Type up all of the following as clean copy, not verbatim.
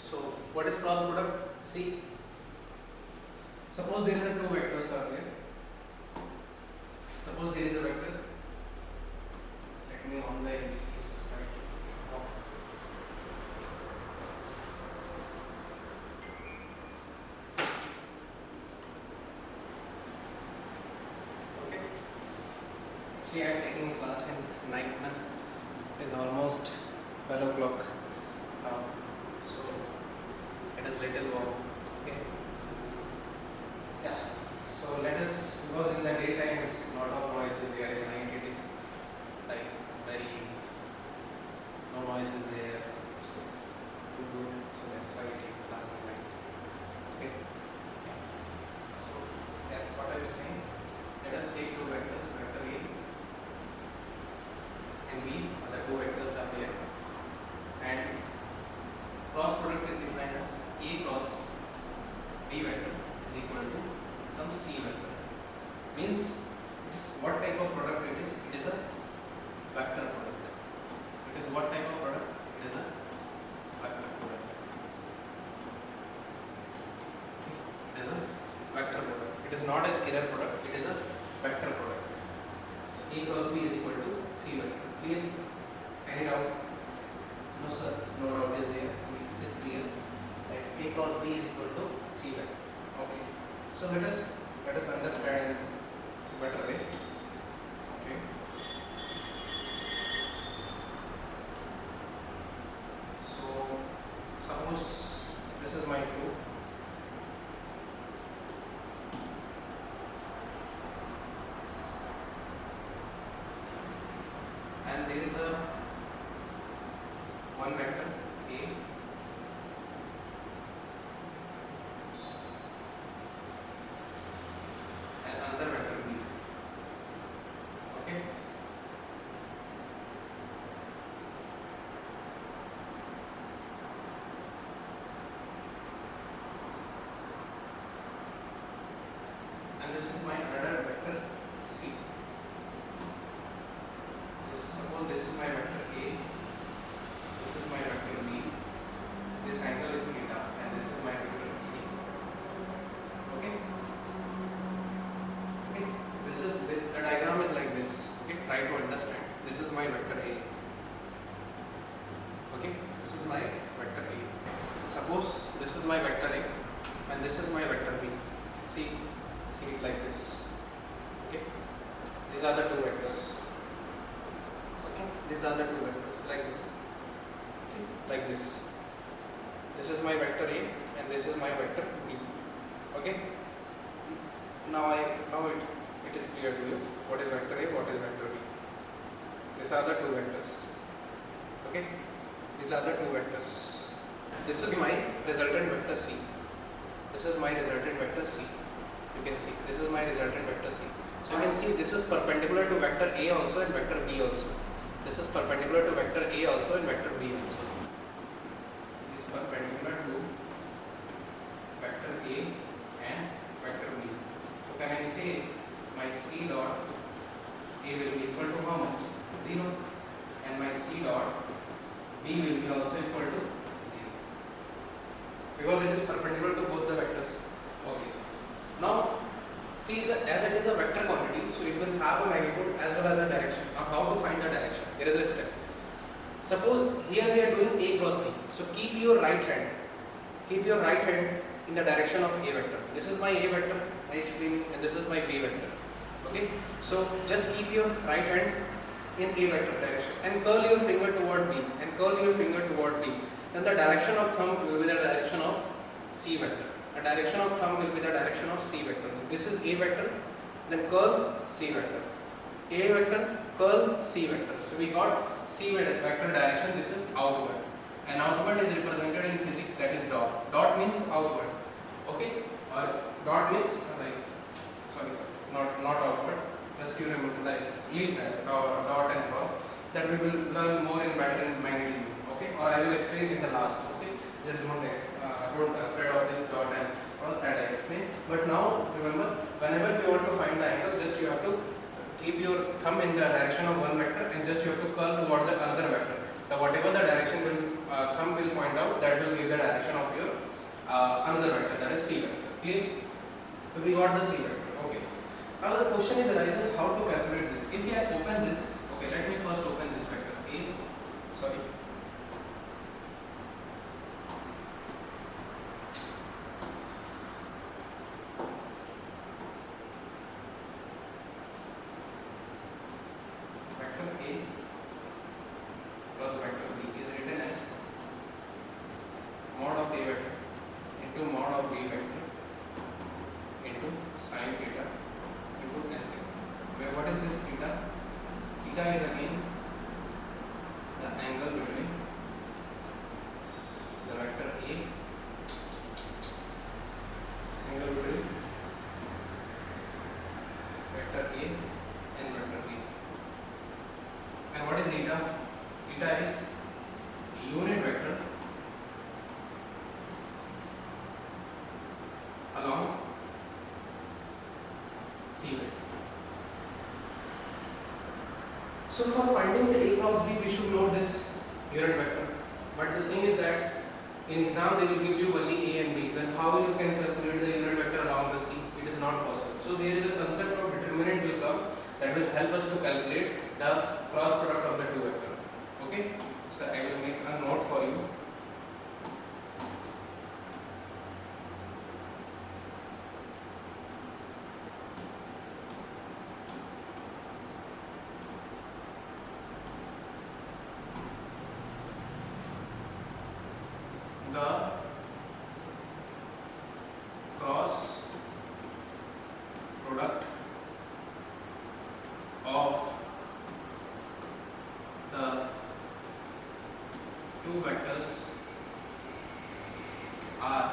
So what is cross product? See, suppose there is a two vectors are there. Suppose there is a vector. Let me on the axis. Okay. See, I am taking class in night. It is almost 12 o'clock now. So it is little warm. Okay. Yeah. So let us, because in the daytime it's lot of noise there, in night it is like very no noise is there. So it's good. So that's why we take class in nights. Okay. So yeah, what I was saying, let us take two vectors, vector A and B, the two vectors are there, and cross product is defined as A cross B vector is equal to some C vector. Means it is what type of product it is? It is a vector product. It is what type of product? It is a vector product. It is a vector product. It is not a scalar product. It is a vector product. So A cross B is equal to C vector. Clear? Any doubt? No sir. No doubt is there. It is clear. Right. A cross B is equal to C vector. Okay. So let us understand in better way. Okay. So suppose this is my group. And there is a one vector A and another vector B. Okay. And this is my another vector C. Suppose this is my vector A, this is my vector B, this angle is theta, and this is my vector C. Okay? Okay? The diagram is like this. Okay? Try to understand. This is my vector A. Okay? This is my vector A. Suppose this is my vector A, and this is my vector B. See it like this. Okay? These are the two vectors. These are the two vectors like this. Okay, like this. This is my vector A and this is my vector B. Okay. Now it is clear to you what is vector A, what is vector B. These are the two vectors. Okay. These are the two vectors. This is my resultant vector C. This is my resultant vector C. You can see this is my resultant vector C. So you can see this is perpendicular to vector A also and vector B also. This is perpendicular to vector A also and vector B also. This is perpendicular to vector A and vector B. So can I say my C dot A will be equal to how much? 0. And my C dot B will be also equal to 0. Because it is perpendicular to both the vectors. Okay. Now, see, as it is a vector quantity, so it will have a magnitude as well as a direction. Now, how to find the direction? There is a step. Suppose here we are doing A cross B. So keep your right hand in the direction of A vector. This is my A vector, I explained, and this is my B vector. Okay. So just keep your right hand in A vector direction and curl your finger toward B and curl your finger toward B. Then the direction of thumb will be the direction of C vector. The direction of thumb will be the direction of C vector. This is A vector, then curl C vector. A vector, curl C vector. So we got C vector direction, this is outward. And outward is represented in physics, that is dot. Dot means outward. Okay? Or dot means not outward. Just you remember, like leave that dot and cross. That we will learn more in magnetism. Okay? Or I will explain in the last. Okay? Just don't afraid of this dot and cross, that I explain. But now remember, whenever you want to find the angle, just you have to keep your thumb in the direction of one vector and just you have to curl toward the other vector. Whatever the direction will thumb will point out, that that will give the direction of your another vector, that is c vector. Clear? So we got the c vector. Okay. Now the question is arises how to calculate this. If we have opened this, okay, let me first open this vector a. Sorry. Vector a plus vector b is written as mod of a vector into mod of b vector into sin theta into n vector. Where what is this theta? Theta is again the angle between the vector a, angle between vector a and vector b. And what is theta? Theta is unit vector along c vector. So for finding the a cross b, we should know this unit vector. But the thing is that in exam they will give you only a and b. Then how you can calculate the unit vector along the c? It is not possible. So there is a concept of determinant will come that will help us to calculate the cross product of the two vectors. Okay? So I will make a note for you. The cross product of the two vectors are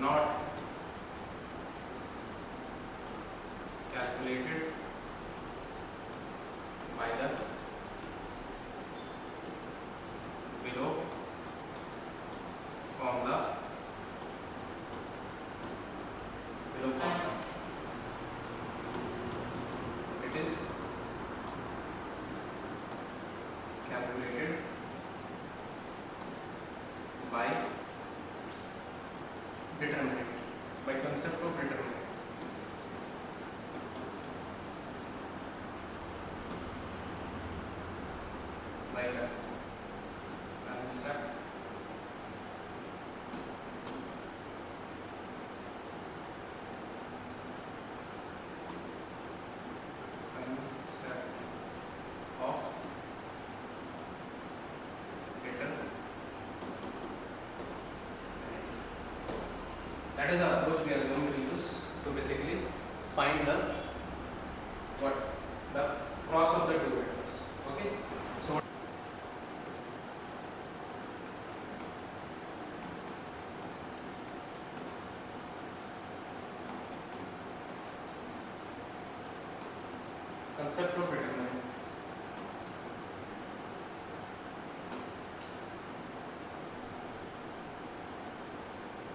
not calculated by the below formula. It is calculated by determinant, by concept of determinant. Like that. Concept of determinant. That is the approach we are going to use to basically find the what the cross of the two vectors. Okay, so concept of determinant.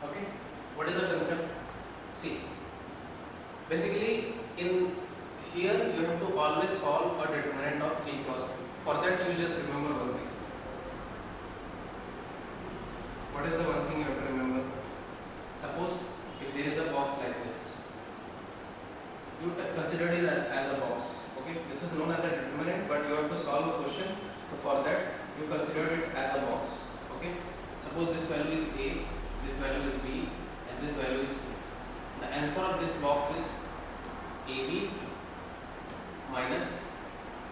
Okay, what is the concept? See, basically in here you have to always solve a determinant of 3 cross 3. For that you just remember one thing. What is the one thing you have to remember? Suppose if there is a box like this, you consider it as a box. Okay, this is known as a determinant, but you have to solve a question. So for that you consider it as a box. Okay, suppose this value is a, this value is b, and this value is c. The answer of this box is ab minus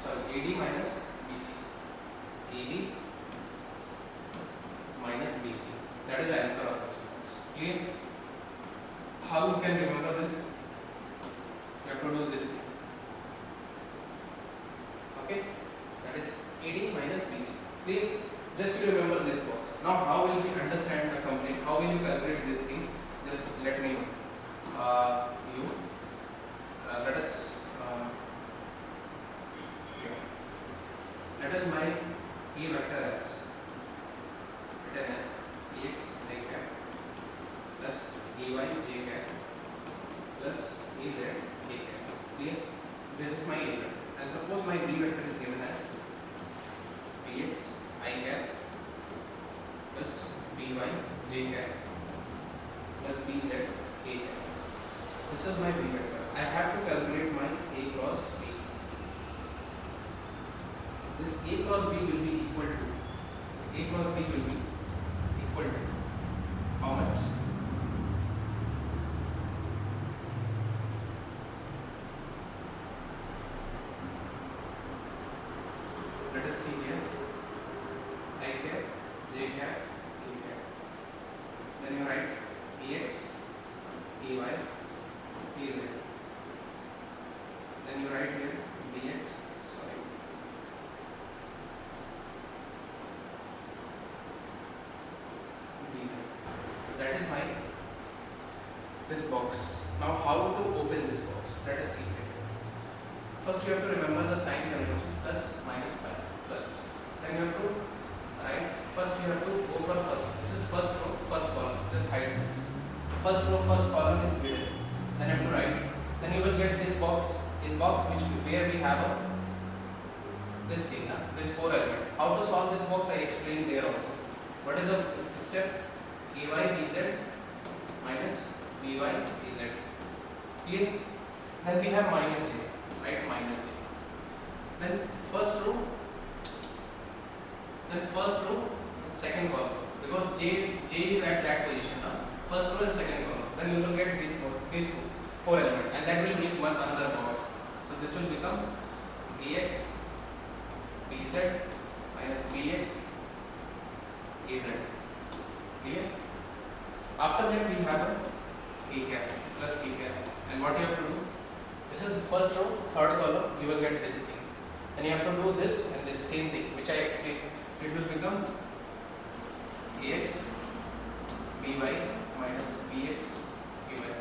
AD minus BC. AD minus BC. That is the answer of this box. Clear? How you can remember this? You have to do this thing. Okay? That is AD minus BC. Clear? Just to remember this box. Now, how will we understand the complete? How will you calculate this thing? Just let me know. Let us my E vector as written as Ex I cap plus Ey j cap plus Ez k cap. Clear? This is my A vector. And suppose my B vector is given as Bx I cap by j cap plus bz k cap. This is my b vector. I have to calculate my a cross b. This a cross b will be equal to how much? Let us see here. I cap, j cap, k cap. Then you write bx, ay, bz. Then you write here bx, bz. That is my this box. Now how to open this box? Let us see here. First you have to remember the sign convention, plus minus pi plus. Then you have to write, first you have to go for first. This is first row, first column. Just hide this. First row, first column is hidden. Then you have to write. Then you will get this box. In box where we have this thing, this 4 element. How to solve this box I explained there also. What is the step? Ay bz minus by bz. Clear? Then we have minus j. Right, minus j. Then first row, second column, because j is at that position. First row and second column. Then you will get these 4 element, and that will make another box. So this will become bx bz minus bx az. Clear? After that we have a k cap plus k cap, and what you have to do? This is first row, third column. You will get this thing. Then you have to do this and this same thing, which I explained. It will become ax by minus bx by.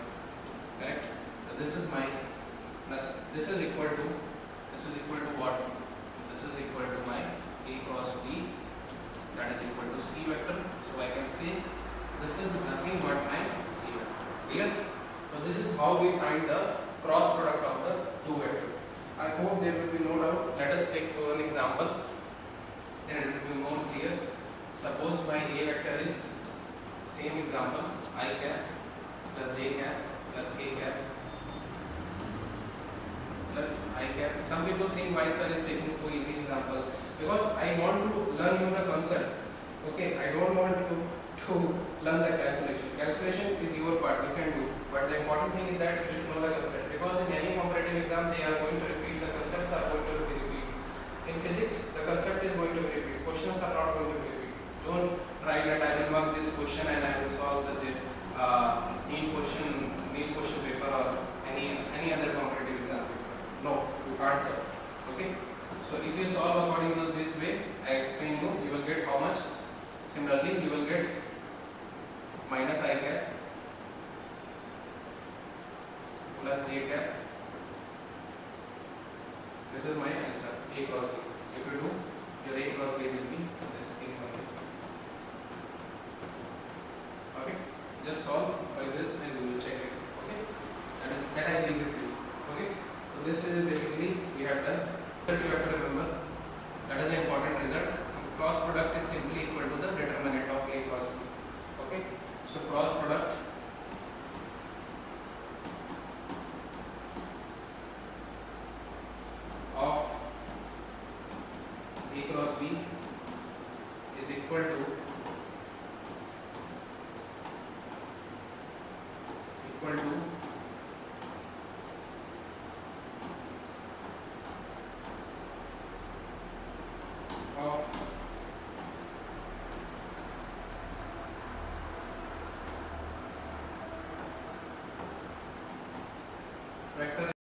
Correct? So this is my. This is equal to what? This is equal to my a cross b, that is equal to c vector. So I can say this is nothing but my c vector. Clear? So this is how we find the cross product of the two vectors. I hope there will be no doubt. Let us take one example, then it will be more clear. Suppose my a vector is same example, I cap plus j cap plus k cap plus I cap. Some people think why sir is taking so easy example, because I want to learn you the concept. Okay, I don't want to learn the calculation. Calculation is your part, you can do. But the important thing is that you should know the concept, because in any competitive exam they are going to repeat, the concepts are going to be repeat. In physics, the concept is going to be repeat. Questions are not going to be repeat. Don't try that I will mark this question and I will solve the need question paper or any other competitive exam paper. No, you can't solve. Okay. So if you solve according to this way, I explain you will get how much? Similarly, you will get minus I cap plus j cap. This is my answer, a cross b. If you do, your a cross b will be this thing only. Okay, just solve by this and we will check it. Okay, that I leave it to you. Okay, so this is basically we have done. That you have to remember, that is an important result. Cross product is simply equal to the determinant of a cross b. Okay, so cross product of a cross b is equal to of vector